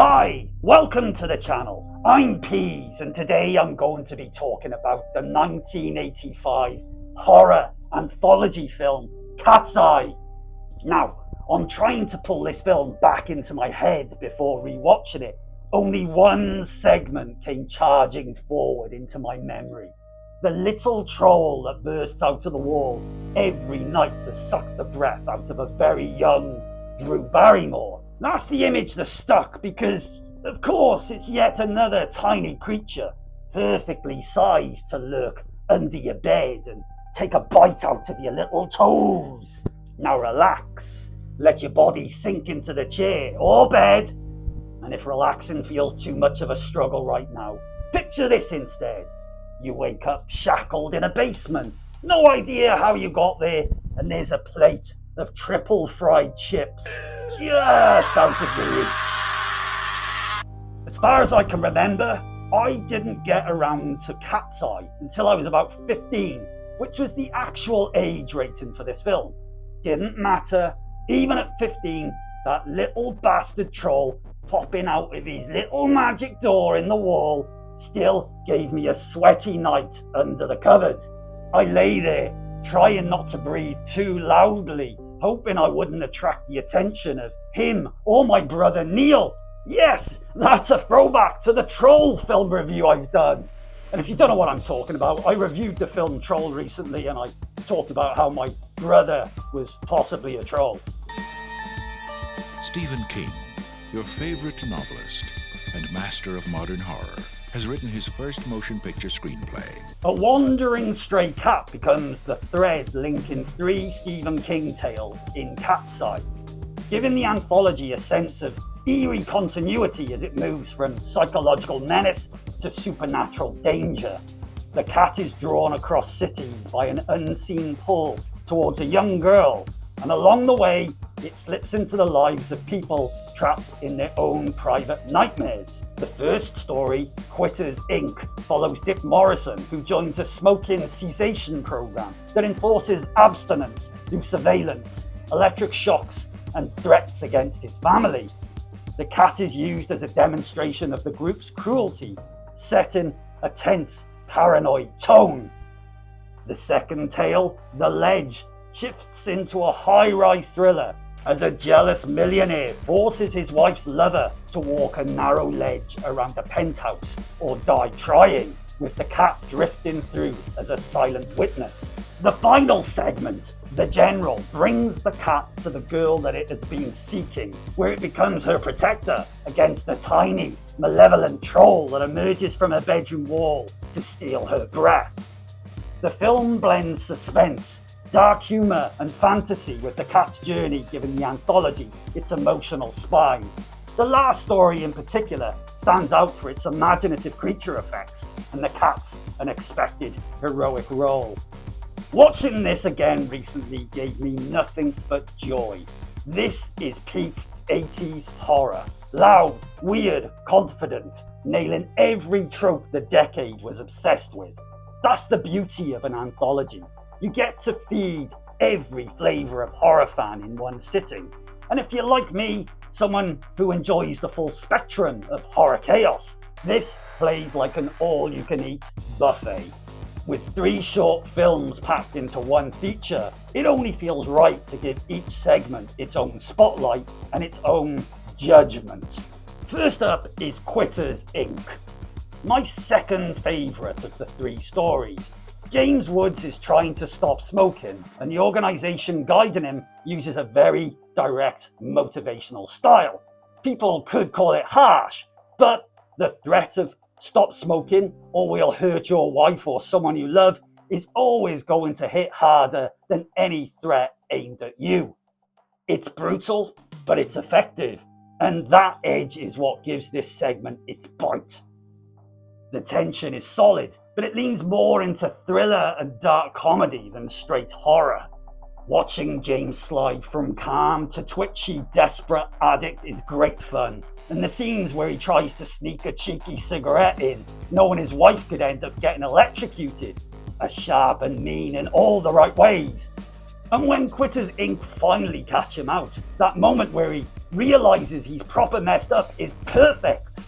Hi, welcome to the channel. I'm Peas and today I'm going to be talking about the 1985 horror anthology film Cat's Eye. Now, I'm trying to pull this film back into my head before rewatching it. Only one segment came charging forward into my memory. The little troll that bursts out of the wall every night to suck the breath out of a very young Drew Barrymore. That's the image that stuck because, of course, it's yet another tiny creature, perfectly sized to lurk under your bed and take a bite out of your little toes. Now relax, let your body sink into the chair or bed, and if relaxing feels too much of a struggle right now, picture this instead. You wake up shackled in a basement, no idea how you got there, and there's a plate of triple fried chips just out of your reach. As far as I can remember, I didn't get around to Cat's Eye until I was about 15, which was the actual age rating for this film. Didn't matter, even at 15, that little bastard troll popping out of his little magic door in the wall still gave me a sweaty night under the covers. I lay there, trying not to breathe too loudly, hoping I wouldn't attract the attention of him or my brother Neil. Yes, that's a throwback to the Troll film review I've done. And if you don't know what I'm talking about, I reviewed the film Troll recently and I talked about how my brother was possibly a troll. Stephen King, your favorite novelist and master of modern horror, has written his first motion picture screenplay. A wandering stray cat becomes the thread linking three Stephen King tales in Cat's Eye, giving the anthology a sense of eerie continuity as it moves from psychological menace to supernatural danger. The cat is drawn across cities by an unseen pull towards a young girl, and along the way, it slips into the lives of people trapped in their own private nightmares. The first story, Quitters Inc., follows Dick Morrison, who joins a smoking cessation program that enforces abstinence through surveillance, electric shocks, and threats against his family. The cat is used as a demonstration of the group's cruelty, set in a tense, paranoid tone. The second tale, The Ledge, shifts into a high-rise thriller as a jealous millionaire forces his wife's lover to walk a narrow ledge around a penthouse or die trying, with the cat drifting through as a silent witness. The final segment, The General, brings the cat to the girl that it has been seeking, where it becomes her protector against a tiny, malevolent troll that emerges from her bedroom wall to steal her breath. The film blends suspense, dark humour and fantasy, with the cat's journey giving the anthology its emotional spine. The last story in particular stands out for its imaginative creature effects and the cat's unexpected heroic role. Watching this again recently gave me nothing but joy. This is peak 80s horror. Loud, weird, confident, nailing every trope the decade was obsessed with. That's the beauty of an anthology. You get to feed every flavour of horror fan in one sitting. And if you're like me, someone who enjoys the full spectrum of horror chaos, this plays like an all-you-can-eat buffet. With 3 short films packed into one feature, it only feels right to give each segment its own spotlight and its own judgment. First up is Quitters Inc., my second favourite of the 3 stories. James Woods is trying to stop smoking, and the organisation guiding him uses a very direct motivational style. People could call it harsh, but the threat of stop smoking or we'll hurt your wife or someone you love is always going to hit harder than any threat aimed at you. It's brutal, but it's effective, and that edge is what gives this segment its bite. The tension is solid, but it leans more into thriller and dark comedy than straight horror. Watching James slide from calm to twitchy, desperate addict is great fun, and the scenes where he tries to sneak a cheeky cigarette in, knowing his wife could end up getting electrocuted, are sharp and mean in all the right ways. And when Quitters Inc. finally catch him out, that moment where he realizes he's proper messed up is perfect.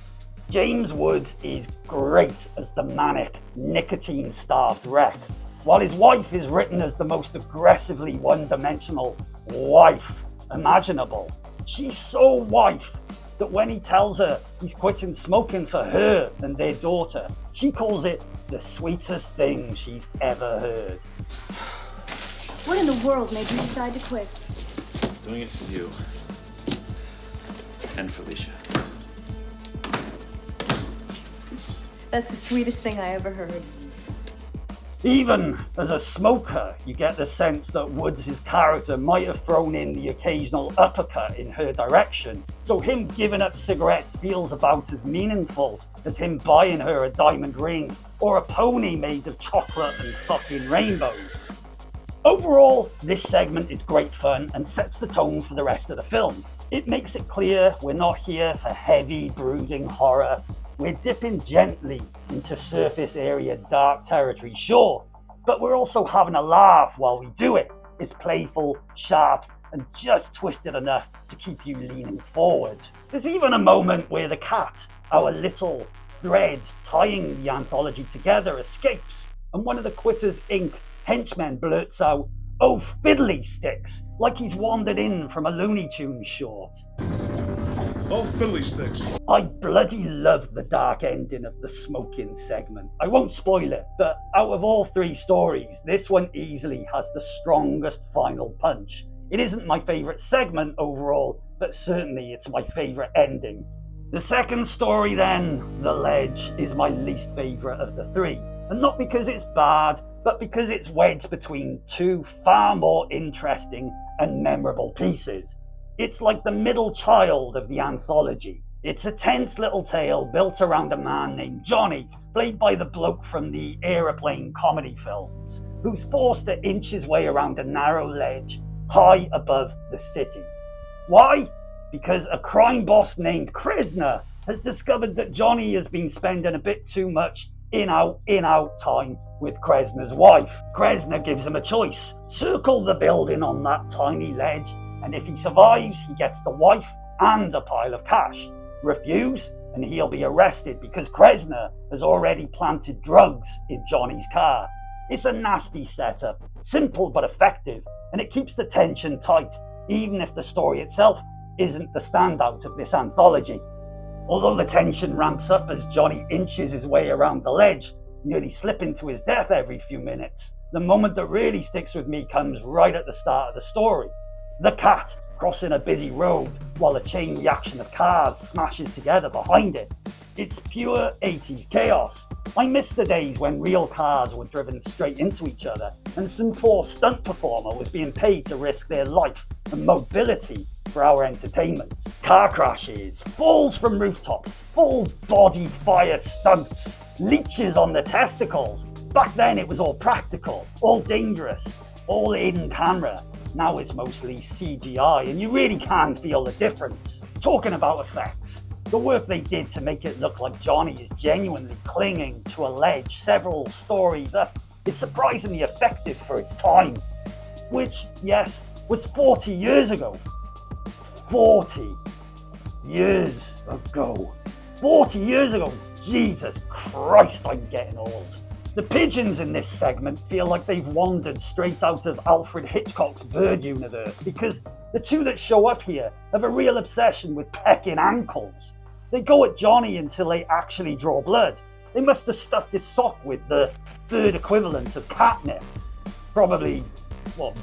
James Woods is great as the manic, nicotine-starved wreck, while his wife is written as the most aggressively one-dimensional wife imaginable. She's so wife that when he tells her he's quitting smoking for her and their daughter, she calls it the sweetest thing she's ever heard. What in the world made you decide to quit? Doing it for you. And Felicia. That's the sweetest thing I ever heard. Even as a smoker, you get the sense that Woods' character might have thrown in the occasional uppercut in her direction, so him giving up cigarettes feels about as meaningful as him buying her a diamond ring or a pony made of chocolate and fucking rainbows. Overall, this segment is great fun and sets the tone for the rest of the film. It makes it clear we're not here for heavy, brooding horror. We're dipping gently into surface area dark territory, sure, but we're also having a laugh while we do it. It's playful, sharp, and just twisted enough to keep you leaning forward. There's even a moment where the cat, our little thread tying the anthology together, escapes, and one of the Quitters Inc. henchmen blurts out, "Oh, fiddly sticks," like he's wandered in from a Looney Tunes short. Oh, fiddly sticks. I bloody love the dark ending of the smoking segment. I won't spoil it, but out of all three stories, this one easily has the strongest final punch. It isn't my favourite segment overall, but certainly it's my favourite ending. The second story then, The Ledge, is my least favourite of the three. And not because it's bad, but because it's wedged between two far more interesting and memorable pieces. It's like the middle child of the anthology. It's a tense little tale built around a man named Johnny, played by the bloke from the Aeroplane comedy films, who's forced to inch his way around a narrow ledge high above the city. Why? Because a crime boss named Kresner has discovered that Johnny has been spending a bit too much in-out time with Kresner's wife. Kresner gives him a choice. Circle the building on that tiny ledge, and if he survives, he gets the wife and a pile of cash. Refuse, and he'll be arrested because Kresner has already planted drugs in Johnny's car. It's a nasty setup, simple but effective, and it keeps the tension tight, even if the story itself isn't the standout of this anthology. Although the tension ramps up as Johnny inches his way around the ledge, nearly slipping to his death every few minutes, the moment that really sticks with me comes right at the start of the story. The cat crossing a busy road while a chain reaction of cars smashes together behind it. It's pure 80s chaos. I miss the days when real cars were driven straight into each other and some poor stunt performer was being paid to risk their life and mobility for our entertainment. Car crashes, falls from rooftops, full body fire stunts, leeches on the testicles. Back then it was all practical, all dangerous, all in camera. Now it's mostly CGI and you really can feel the difference. Talking about effects, the work they did to make it look like Johnny is genuinely clinging to a ledge several stories up is surprisingly effective for its time. Which, yes, was 40 years ago. 40 years ago. 40 years ago. Jesus Christ, I'm getting old. The pigeons in this segment feel like they've wandered straight out of Alfred Hitchcock's Bird universe because the two that show up here have a real obsession with pecking ankles. They go at Johnny until they actually draw blood. They must have stuffed his sock with the bird equivalent of catnip. Probably,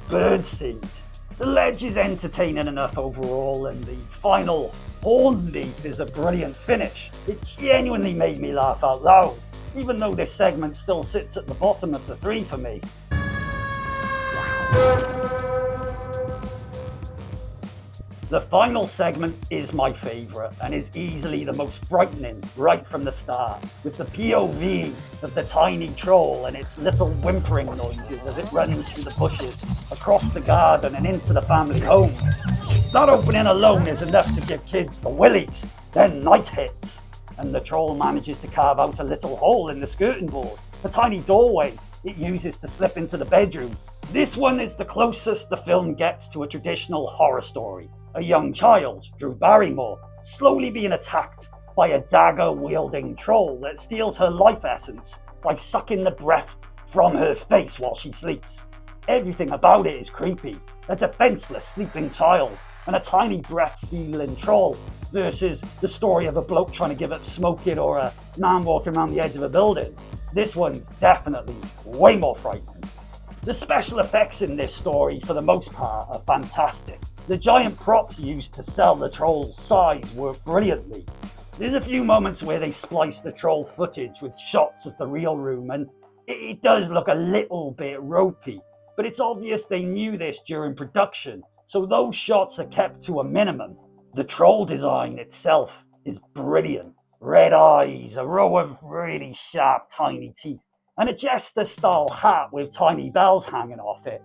birdseed. The ledge is entertaining enough overall, and the final horn leap is a brilliant finish. It genuinely made me laugh out loud, even though this segment still sits at the bottom of the three for me. The final segment is my favourite and is easily the most frightening right from the start, with the POV of the tiny troll and its little whimpering noises as it runs through the bushes, across the garden and into the family home. That opening alone is enough to give kids the willies. Then night hits, and the troll manages to carve out a little hole in the skirting board, a tiny doorway it uses to slip into the bedroom. This one is the closest the film gets to a traditional horror story. a young child, Drew Barrymore, slowly being attacked by a dagger-wielding troll that steals her life essence by sucking the breath from her face while she sleeps. Everything about it is creepy. A defenseless sleeping child and a tiny breath-stealing troll versus the story of a bloke trying to give up smoking or a man walking around the edge of a building. This one's definitely way more frightening. The special effects in this story, for the most part, are fantastic. The giant props used to sell the troll's size work brilliantly. There's a few moments where they splice the troll footage with shots of the real room, and it does look a little bit ropey, but it's obvious they knew this during production, so those shots are kept to a minimum. The troll design itself is brilliant. Red eyes, a row of really sharp tiny teeth, and a jester-style hat with tiny bells hanging off it.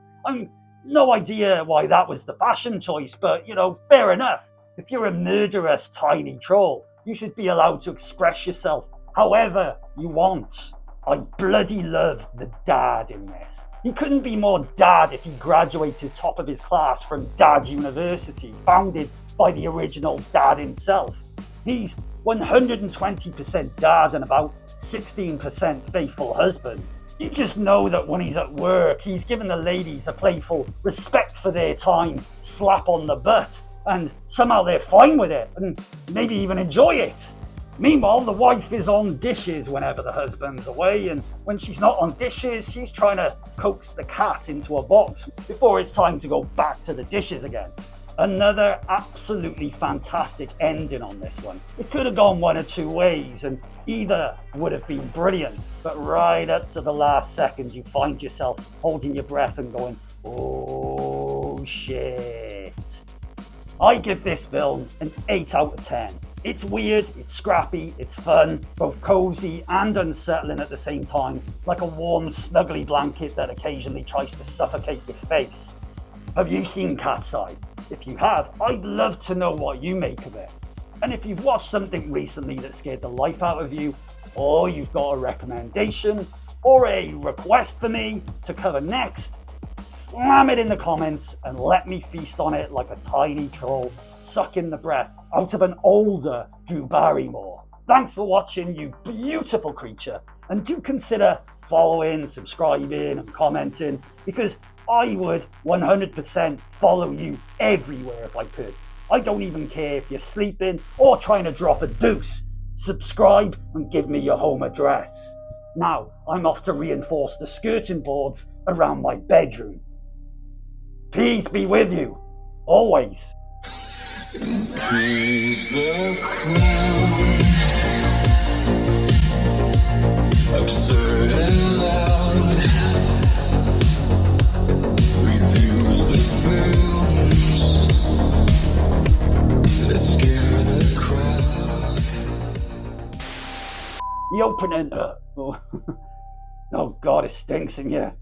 No idea why that was the fashion choice, but fair enough. If you're a murderous tiny troll, you should be allowed to express yourself however you want. I bloody love the dad in this. He couldn't be more dad if he graduated top of his class from Dad University, founded by the original dad himself. He's 120% dad and about 16% faithful husband. You just know that when he's at work, he's giving the ladies a playful respect for their time slap on the butt, and somehow they're fine with it and maybe even enjoy it. Meanwhile, the wife is on dishes whenever the husband's away, and when she's not on dishes, she's trying to coax the cat into a box before it's time to go back to the dishes again. Another absolutely fantastic ending on this one. It could have gone one of two ways, and either would have been brilliant, but right up to the last second, you find yourself holding your breath and going, oh shit. I give this film an 8 out of 10. It's weird, it's scrappy, it's fun, both cozy and unsettling at the same time, like a warm, snuggly blanket that occasionally tries to suffocate your face. Have you seen Cat's Eye? If you have, I'd love to know what you make of it. And if you've watched something recently that scared the life out of you, or you've got a recommendation, or a request for me to cover next, slam it in the comments and let me feast on it like a tiny troll sucking the breath out of an older Drew Barrymore. Thanks for watching, you beautiful creature, and do consider following, subscribing and commenting, because I would 100% follow you everywhere if I could. I don't even care if you're sleeping or trying to drop a deuce. Subscribe and give me your home address. Now, I'm off to reinforce the skirting boards around my bedroom. Peace be with you, always. Praise the crown, absurd and loud, reviews the films that scare the crowd. The opening, oh god, it stinks in here.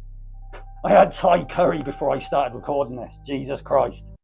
I had Thai curry before I started recording this, Jesus Christ.